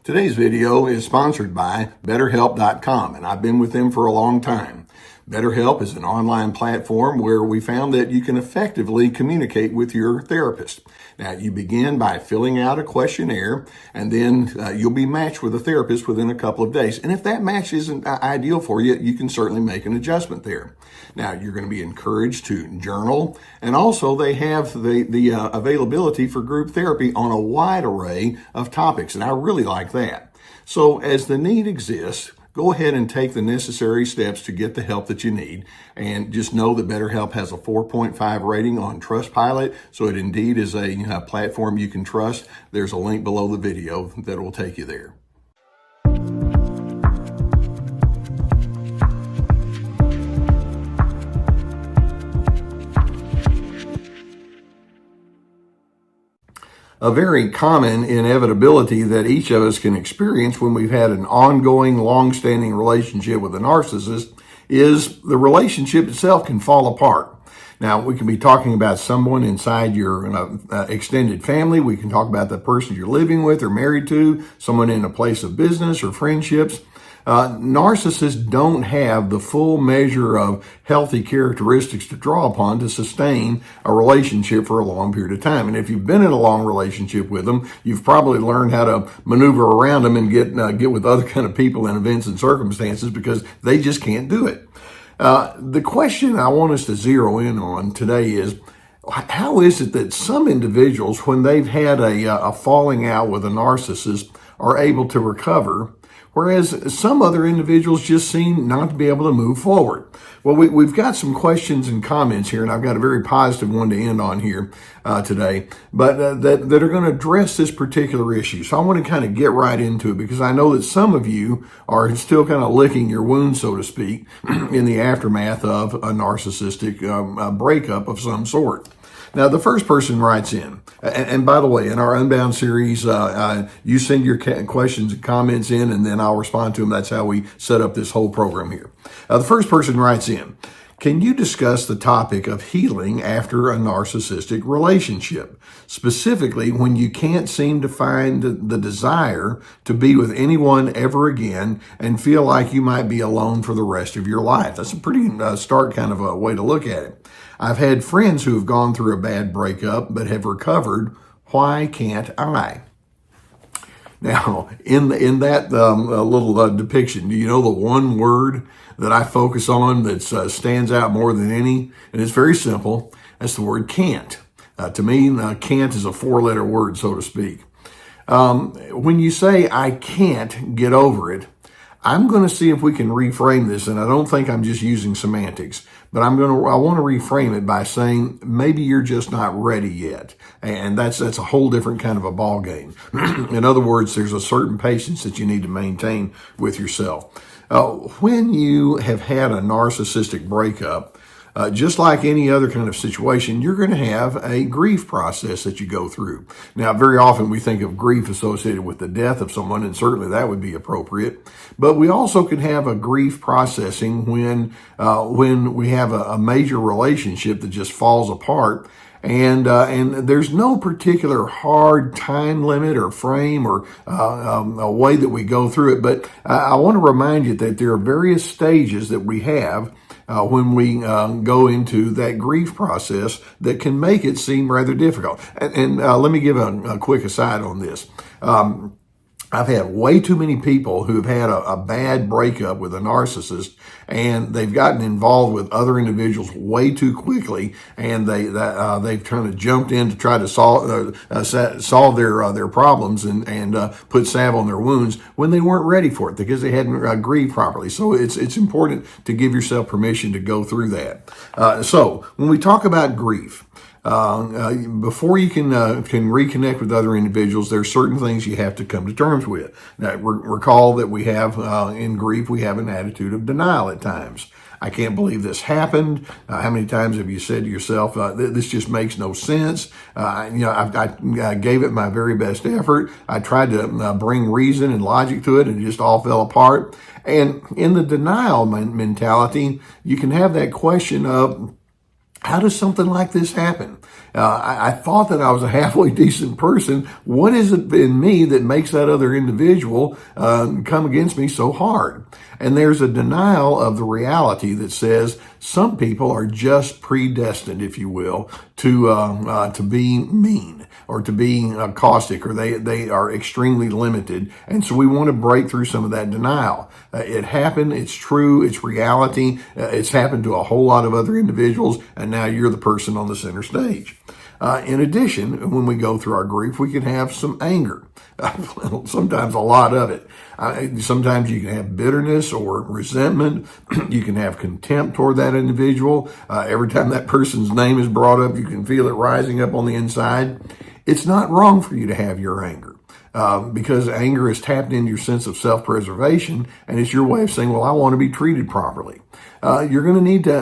Today's video is sponsored by BetterHelp.com, and I've been with them for a long time. BetterHelp is an online platform where we found that you can effectively communicate with your therapist. Now, you begin by filling out a questionnaire, and then you'll be matched with a therapist within a couple of days. And if that match isn't ideal for you, you can certainly make an adjustment there. Now, you're going to be encouraged to journal, and also they have the availability for group therapy on a wide array of topics, and I really like that. So as the need exists, go ahead and take the necessary steps to get the help that you need. And just know that BetterHelp has a 4.5 rating on Trustpilot, so it indeed is a platform you can trust. There's a link below the video that will take you there. A very common inevitability that each of us can experience when we've had an ongoing, long-standing relationship with a narcissist is the relationship itself can fall apart. Now, we can be talking about someone inside your extended family. We can talk about the person you're living with or married to, someone in a place of business or friendships. Narcissists don't have the full measure of healthy characteristics to draw upon to sustain a relationship for a long period of time. And if you've been in a long relationship with them, you've probably learned how to maneuver around them and get with other kind of people and events and circumstances because they just can't do it. The question I want us to zero in on today is, how is it that some individuals, when they've had a falling out with a narcissist, are able to recover, whereas some other individuals just seem not to be able to move forward? Well, we've got some questions and comments here, and I've got a very positive one to end on here today, but that are going to address this particular issue. So I want to kind of get right into it because I know that some of you are still kind of licking your wounds, so to speak, in the aftermath of a narcissistic breakup of some sort. Now, the first person writes in, and by the way, in our Unbound series, you send your questions and comments in, and then I'll respond to them. That's how we set up this whole program here. The first person writes in, can you discuss the topic of healing after a narcissistic relationship, specifically when you can't seem to find the desire to be with anyone ever again and feel like you might be alone for the rest of your life? That's a pretty stark kind of a way to look at it. I've had friends who have gone through a bad breakup but have recovered. Why can't I? Now, in that little depiction, do you know the one word that I focus on that stands out more than any? And it's very simple. That's the word can't. To me, can't is a four-letter word, so to speak. When you say, I can't get over it, I'm going to see if we can reframe this, and I don't think I'm just using semantics, but I want to reframe it by saying maybe you're just not ready yet, and that's a whole different kind of a ball game. In other words, there's a certain patience that you need to maintain with yourself. When you have had a narcissistic breakup, just like any other kind of situation, you're going to have a grief process that you go through. Now, very often we think of grief associated with the death of someone, and certainly that would be appropriate. But we also can have a grief processing when we have a major relationship that just falls apart. And there's no particular hard time limit or frame or a way that we go through it. But I want to remind you that there are various stages that we have when we go into that grief process that can make it seem rather difficult. And let me give a quick aside on this. I've had way too many people who've had a bad breakup with a narcissist, and they've gotten involved with other individuals way too quickly, and they've kind of jumped in to try to solve their problems and put salve on their wounds when they weren't ready for it because they hadn't grieved properly. So it's important to give yourself permission to go through that. So when we talk about grief, before you can reconnect with other individuals, there are certain things you have to come to terms with. Now, recall that we have, in grief, we have an attitude of denial at times. I can't believe this happened. How many times have you said to yourself, this just makes no sense? I gave it my very best effort. I tried to bring reason and logic to it, and it just all fell apart. And in the denial mentality, you can have that question of, How does something like this happen? I thought that I was a halfway decent person. What is it in me that makes that other individual come against me so hard? And there's a denial of the reality that says some people are just predestined, if you will, to be mean or to be caustic, or they are extremely limited. And so we want to break through some of that denial. It happened. It's true. It's reality. It's happened to a whole lot of other individuals. And now you're the person on the center stage. In addition, when we go through our grief, we can have some anger, sometimes a lot of it. Sometimes you can have bitterness or resentment. You can have contempt toward that individual. Every time that person's name is brought up, you can feel it rising up on the inside. It's not wrong for you to have your anger. Because anger is tapped into your sense of self-preservation, and it's your way of saying, well, I want to be treated properly. You're going to need to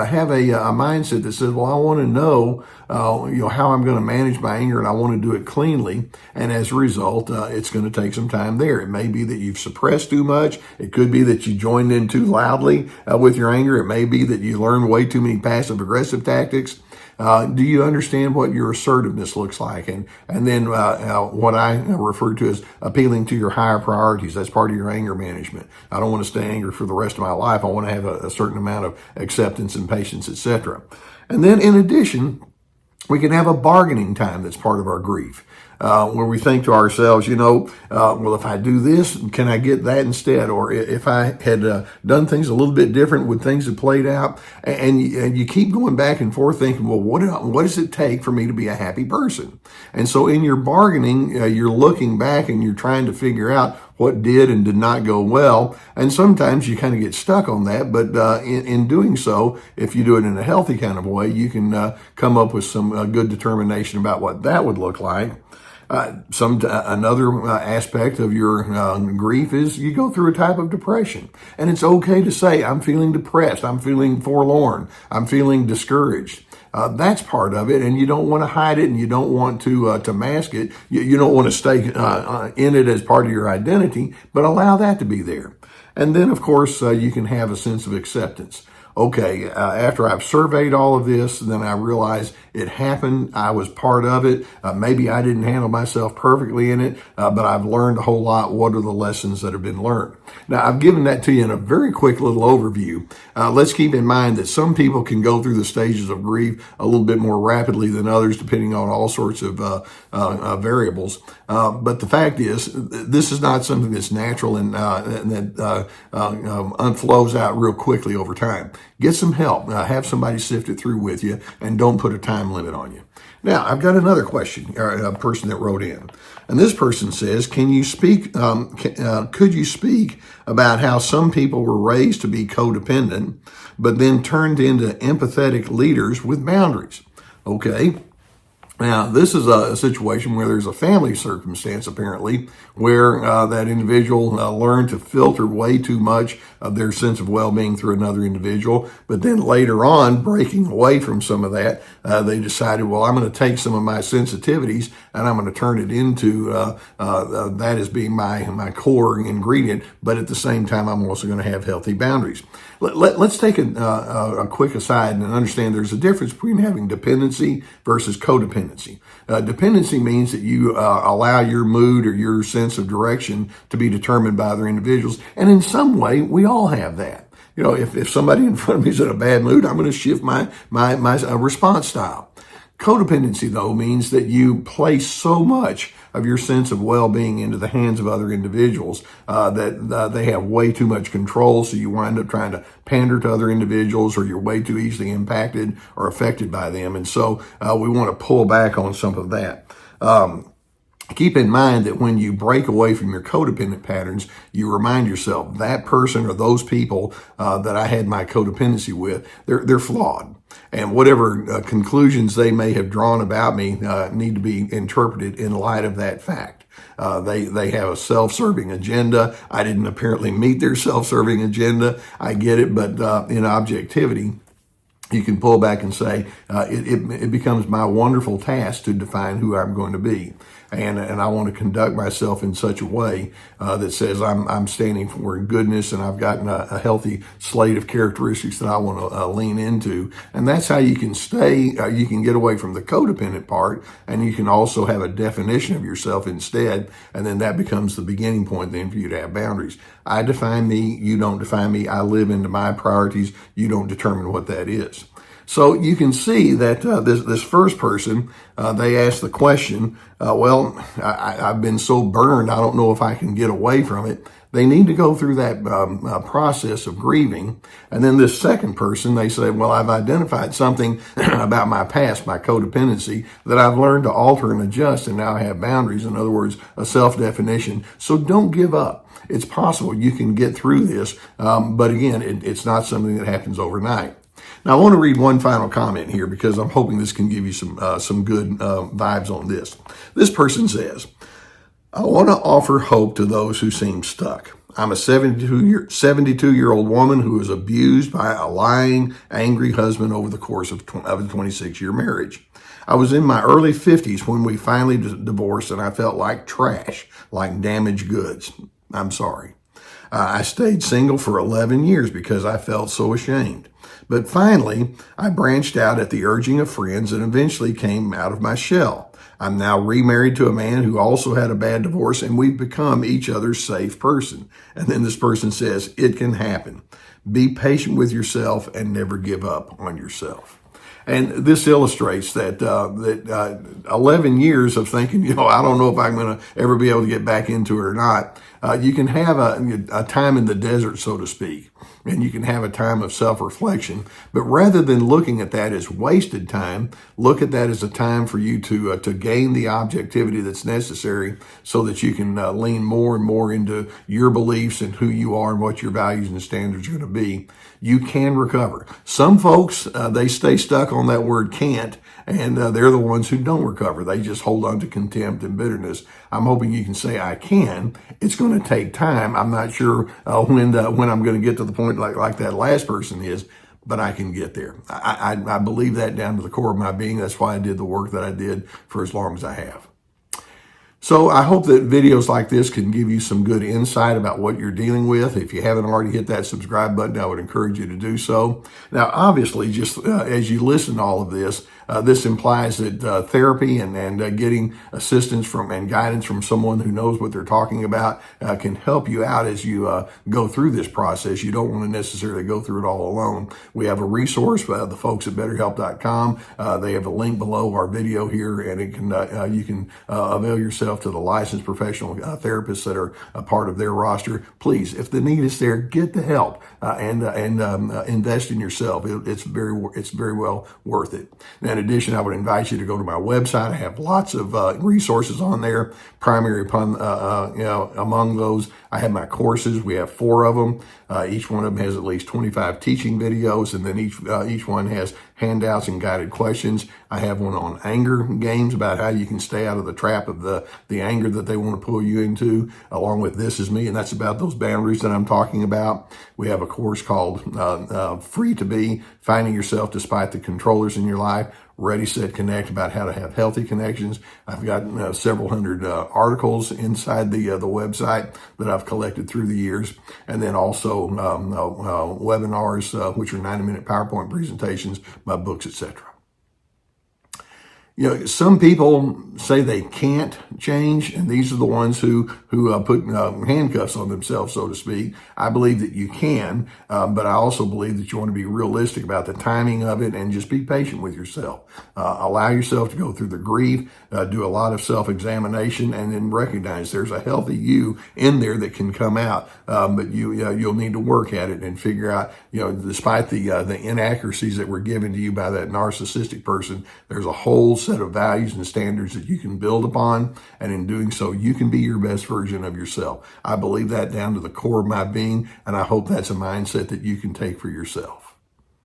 have a mindset that says, well, I want to know, how I'm going to manage my anger, and I want to do it cleanly. And as a result, it's going to take some time there. It may be that you've suppressed too much. It could be that you joined in too loudly with your anger. It may be that you learned way too many passive-aggressive tactics. Do you understand what your assertiveness looks like? And then what I refer to as appealing to your higher priorities. That's part of your anger management. I don't want to stay angry for the rest of my life. I want to have a certain amount of acceptance and patience, etc. And then in addition, we can have a bargaining time that's part of our grief. Where we think to ourselves, well, if I do this, can I get that instead? Or if I had done things a little bit different, would things have played out? And you keep going back and forth thinking, well, what does it take for me to be a happy person? And so in your bargaining, you're looking back and you're trying to figure out what did and did not go well. And sometimes you kind of get stuck on that. But in doing so, if you do it in a healthy kind of way, you can come up with some good determination about what that would look like. Another aspect of your grief is you go through a type of depression, and it's okay to say, I'm feeling depressed, I'm feeling forlorn, I'm feeling discouraged. That's part of it, and you don't want to hide it, and you don't want to mask it. You don't want to stay in it as part of your identity, but allow that to be there. And then, of course, you can have a sense of acceptance. Okay, after I've surveyed all of this, then I realize it happened. I was part of it. Maybe I didn't handle myself perfectly in it, but I've learned a whole lot. What are the lessons that have been learned? Now, I've given that to you in a very quick little overview. Let's keep in mind that some people can go through the stages of grief a little bit more rapidly than others, depending on all sorts of variables. But the fact is, this is not something that's natural and that unflows out real quickly over time. Get some help. Have somebody sift it through with you, and don't put a time limit on you. Now, I've got another question, a person that wrote in. And this person says, can you speak, could you speak about how some people were raised to be codependent, but then turned into empathetic leaders with boundaries? Okay. Now, this is a situation where there's a family circumstance, apparently, where that individual learned to filter way too much of their sense of well-being through another individual. But then later on, breaking away from some of that, they decided, well, I'm going to take some of my sensitivities and I'm going to turn it into that as being my core ingredient. But at the same time, I'm also going to have healthy boundaries. Let's take a quick aside and understand there's a difference between having dependency versus codependency. Dependency means that you allow your mood or your sense of direction to be determined by other individuals. And in some way, we all have that. If somebody in front of me is in a bad mood, I'm going to shift my response style. Codependency, though, means that you place so much of your sense of well-being into the hands of other individuals that they have way too much control, so you wind up trying to pander to other individuals, or you're way too easily impacted or affected by them. And so we want to pull back on some of that. Keep in mind that when you break away from your codependent patterns, you remind yourself that person or those people that I had my codependency with, they're flawed. And whatever conclusions they may have drawn about me need to be interpreted in light of that fact. They have a self-serving agenda. I didn't apparently meet their self-serving agenda. I get it, but in objectivity, you can pull back and say, it becomes my wonderful task to define who I'm going to be. and I want to conduct myself in such a way that says I'm standing for goodness, and I've gotten a healthy slate of characteristics that I want to lean into. And that's how you can you can get away from the codependent part, and you can also have a definition of yourself instead, and then that becomes the beginning point then for you to have boundaries. I define me, you don't define me. I live into my priorities, you don't determine what that is. So you can see that this first person, they asked the question, I've been so burned, I don't know if I can get away from it. They need to go through that process of grieving. And then this second person, they say, well, I've identified something about my past, my codependency, that I've learned to alter and adjust, and now I have boundaries. In other words, a self-definition. So don't give up. It's possible you can get through this, but again, it's not something that happens overnight. Now, I want to read one final comment here because I'm hoping this can give you some good vibes on this. This person says, I want to offer hope to those who seem stuck. I'm a 72-year-old woman who was abused by a lying, angry husband over the course of a 26-year marriage. I was in my early 50s when we finally divorced, and I felt like trash, like damaged goods. I'm sorry. I stayed single for 11 years because I felt so ashamed. But finally, I branched out at the urging of friends and eventually came out of my shell. I'm now remarried to a man who also had a bad divorce, and we've become each other's safe person. And then this person says, it can happen. Be patient with yourself and never give up on yourself. And this illustrates that 11 years of thinking, I don't know if I'm going to ever be able to get back into it or not. You can have a time in the desert, so to speak, and you can have a time of self-reflection. But rather than looking at that as wasted time, look at that as a time for you to gain the objectivity that's necessary so that you can lean more and more into your beliefs and who you are and what your values and standards are going to be. You can recover. Some folks, they stay stuck on that word can't, and they're the ones who don't recover. They just hold on to contempt and bitterness. I'm hoping you can say, I can. It's going to take time. I'm not sure when I'm going to get to the point like that last person is, but I can get there. I believe that down to the core of my being. That's why I did the work that I did for as long as I have. So I hope that videos like this can give you some good insight about what you're dealing with. If you haven't already hit that subscribe button, I would encourage you to do so. Now, obviously, just as you listen to all of this, this implies that therapy and getting assistance from and guidance from someone who knows what they're talking about can help you out as you go through this process. You don't want to necessarily go through it all alone. We have a resource, the folks at BetterHelp.com. They have a link below our video here, and it can you can avail yourself to the licensed professional therapists that are a part of their roster. Please, if the need is there, get the help and invest in yourself. It's very well worth it. Now, in addition, I would invite you to go to my website. I have lots of resources on there. Primary upon among those, I have my courses. We have 4 of them. Each one of them has at least 25 teaching videos, and then each one has handouts and guided questions. I have one on anger games about how you can stay out of the trap of the anger that they want to pull you into, along with This Is Me, and that's about those boundaries that I'm talking about. We have a course called Free to Be, Finding Yourself Despite the Controllers in Your Life. Ready, Set, Connect, about how to have healthy connections. I've got several hundred articles inside the website that I've collected through the years. And then also webinars, which are 90-minute PowerPoint presentations, my books, etc. Some people say they can't change, and these are the ones who put handcuffs on themselves, so to speak. I believe that you can, but I also believe that you want to be realistic about the timing of it and just be patient with yourself. Allow yourself to go through the grief, do a lot of self-examination, and then recognize there's a healthy you in there that can come out, but you'll need to work at it and figure out, despite the inaccuracies that were given to you by that narcissistic person, there's a whole set of values and standards that you can build upon, and in doing so, you can be your best version of yourself. I believe that down to the core of my being, and I hope that's a mindset that you can take for yourself.